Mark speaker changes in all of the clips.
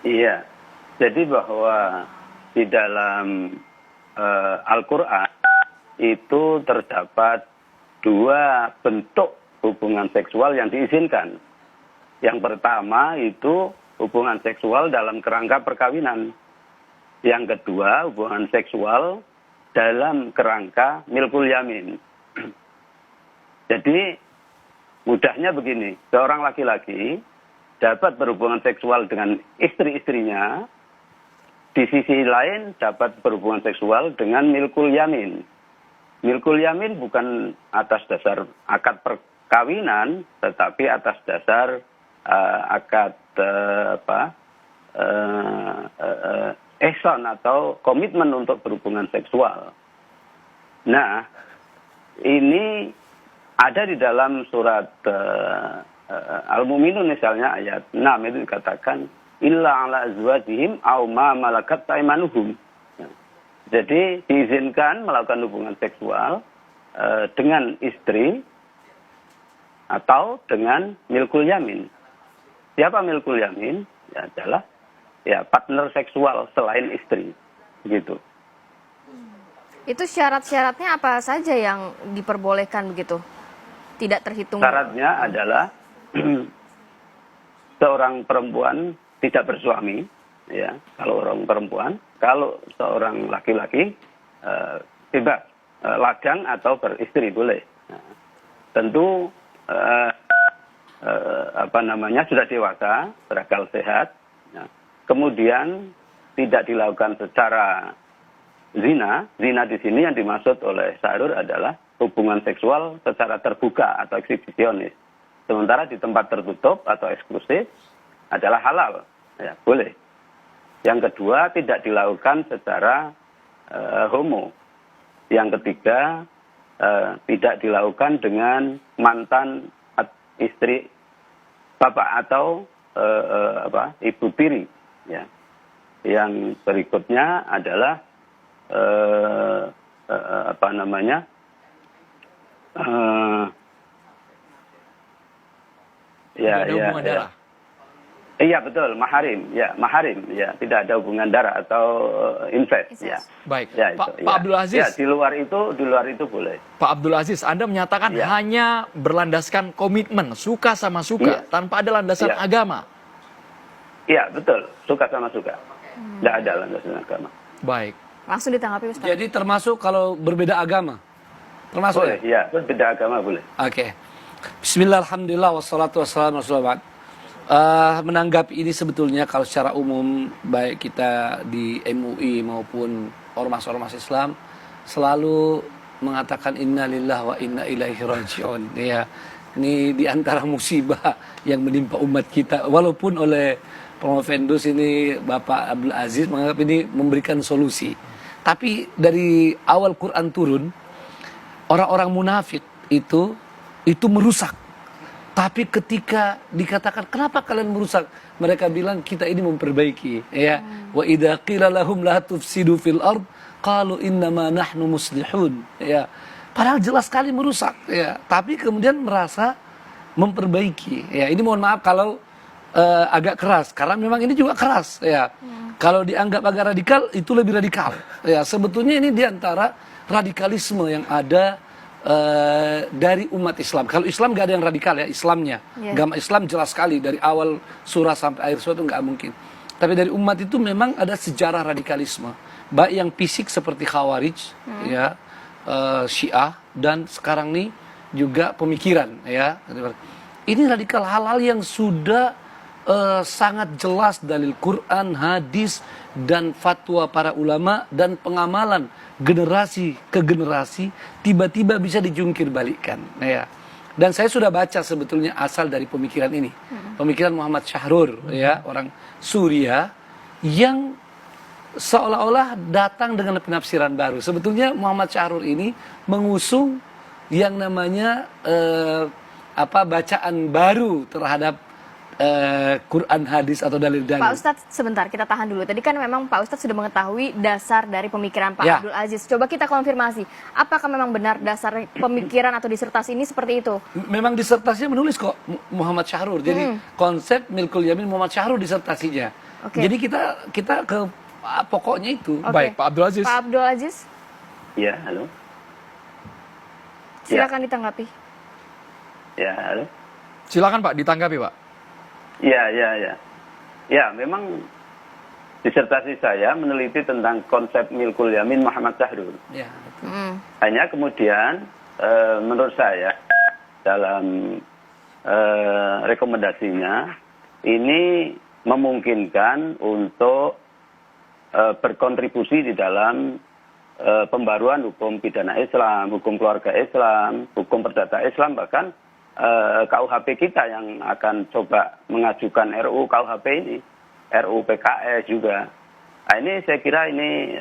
Speaker 1: Iya, jadi bahwa di dalam Al-Quran itu terdapat dua bentuk hubungan seksual yang diizinkan. Yang pertama itu hubungan seksual dalam kerangka perkawinan. Yang kedua hubungan seksual dalam kerangka milkul yamin. Jadi mudahnya begini, seorang laki-laki dapat berhubungan seksual dengan istri-istrinya, di sisi lain dapat berhubungan seksual dengan milkul yamin. Milkul yamin bukan atas dasar akad perkawinan, tetapi atas dasar akad ihsan atau komitmen untuk berhubungan seksual. Nah, ini ada di dalam surat Al-Mu'minun misalnya ayat 6 itu dikatakan illa ala azwajihim aw ma malakat aymanuhum. Jadi diizinkan melakukan hubungan seksual dengan istri atau dengan milkul yamin. Siapa milkul yamin? Ya adalah partner seksual selain istri, begitu.
Speaker 2: Itu syarat-syaratnya apa saja yang diperbolehkan begitu? Tidak terhitung.
Speaker 1: Syaratnya adalah seorang perempuan tidak bersuami, ya. Kalau orang perempuan, kalau seorang laki-laki bebas lajang atau beristri boleh. Nah, tentu sudah dewasa, berakal sehat. Nah, kemudian tidak dilakukan secara zina. Zina di sini yang dimaksud oleh Syahrul adalah hubungan seksual secara terbuka atau eksibisionis. Sementara di tempat tertutup atau eksklusif adalah halal, ya boleh. Yang kedua tidak dilakukan secara homo. Yang ketiga tidak dilakukan dengan mantan istri bapak atau ibu tiri. Ya. Yang berikutnya adalah
Speaker 3: hubungan darah.
Speaker 1: Iya betul, maharim, tidak ada hubungan darah atau incest, ya.
Speaker 3: Baik,
Speaker 1: ya,
Speaker 3: Pak
Speaker 1: ya.
Speaker 3: Abdul Aziz.
Speaker 1: Ya, di luar itu boleh.
Speaker 3: Pak Abdul Aziz, Anda menyatakan hanya berlandaskan komitmen, suka sama suka, tanpa ada landasan agama.
Speaker 1: Iya betul, suka sama suka, tidak ada landasan agama.
Speaker 3: Baik.
Speaker 2: Langsung ditanggapi Ustaz.
Speaker 4: Jadi termasuk kalau berbeda agama, termasuk
Speaker 1: boleh, ya berbeda agama boleh.
Speaker 4: Oke. Bismillah, alhamdulillah, wassalatu wassalamu ala rasulillah. Menanggapi ini sebetulnya kalau secara umum baik kita di MUI maupun ormas-ormas Islam selalu mengatakan innalillah wa inna ilaihi rajiun. Ya, ini di antara musibah yang menimpa umat kita. Walaupun oleh Promovendus ini Bapak Abdul Aziz menganggap ini memberikan solusi. Tapi dari awal Quran turun, orang-orang munafik itu merusak. Tapi ketika dikatakan kenapa kalian merusak, mereka bilang kita ini memperbaiki. Ya, wa idza qila lahum la tufsidu fil ard qalu innama nahnu muslihun. Ya, padahal jelas sekali merusak. Ya, tapi kemudian merasa memperbaiki. Ya, ini mohon maaf kalau agak keras, karena memang ini juga keras. Ya, kalau dianggap agak radikal itu lebih radikal. Ya, sebetulnya ini diantara radikalisme yang ada dari umat Islam. Kalau Islam nggak ada yang radikal ya, Islamnya. Agama Islam jelas sekali dari awal surah sampai akhir surah itu nggak mungkin. Tapi dari umat itu memang ada sejarah radikalisme. Baik yang fisik seperti Khawarij, ya, Syiah, dan sekarang nih juga pemikiran. Ya, ini radikal hal-hal yang sudah sangat jelas dalil Quran, hadis, dan fatwa para ulama dan pengamalan generasi ke generasi tiba-tiba bisa dijungkir balikkan. Ya. Dan saya sudah baca sebetulnya asal dari pemikiran ini. Pemikiran Muhammad Syahrur, ya, orang Suriah yang seolah-olah datang dengan penafsiran baru. Sebetulnya Muhammad Syahrur ini mengusung yang namanya bacaan baru terhadap Quran, hadis atau dalil-dalil.
Speaker 2: Pak Ustadz, sebentar kita tahan dulu. Tadi kan memang Pak Ustadz sudah mengetahui dasar dari pemikiran Pak Abdul Aziz. Coba kita konfirmasi, apakah memang benar dasar pemikiran atau disertasi ini seperti itu?
Speaker 4: Memang disertasinya menulis kok Muhammad Syahrur. Jadi konsep milkul yamin Muhammad Syahrur disertasinya.
Speaker 2: Oke.
Speaker 4: Jadi kita ke pokoknya itu.
Speaker 2: Oke.
Speaker 3: Baik, Pak Abdul Aziz.
Speaker 2: Pak Abdul Aziz,
Speaker 1: Ya, halo.
Speaker 2: silakan ditanggapi.
Speaker 1: Ya, halo.
Speaker 3: Silakan Pak, ditanggapi Pak.
Speaker 1: Ya. Ya, memang disertasi saya meneliti tentang konsep milkul yamin Muhammad Sahrul.
Speaker 4: Ya.
Speaker 1: Hanya kemudian menurut saya dalam rekomendasinya ini memungkinkan untuk berkontribusi di dalam pembaruan hukum pidana Islam, hukum keluarga Islam, hukum perdata Islam, bahkan KUHP kita yang akan coba mengajukan RUU KUHP ini, RUU PKS juga. Nah, ini saya kira ini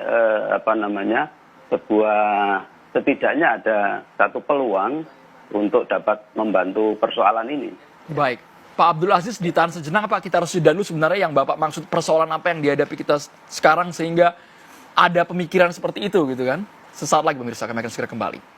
Speaker 1: sebuah setidaknya ada satu peluang untuk dapat membantu persoalan ini.
Speaker 3: Baik. Pak Abdul Aziz, ditahan sejenak Pak, kita harus sudah dulu sebenarnya yang Bapak maksud persoalan apa yang dihadapi kita sekarang sehingga ada pemikiran seperti itu gitu kan. Sesaat lagi pemirsa, kami akan segera kembali.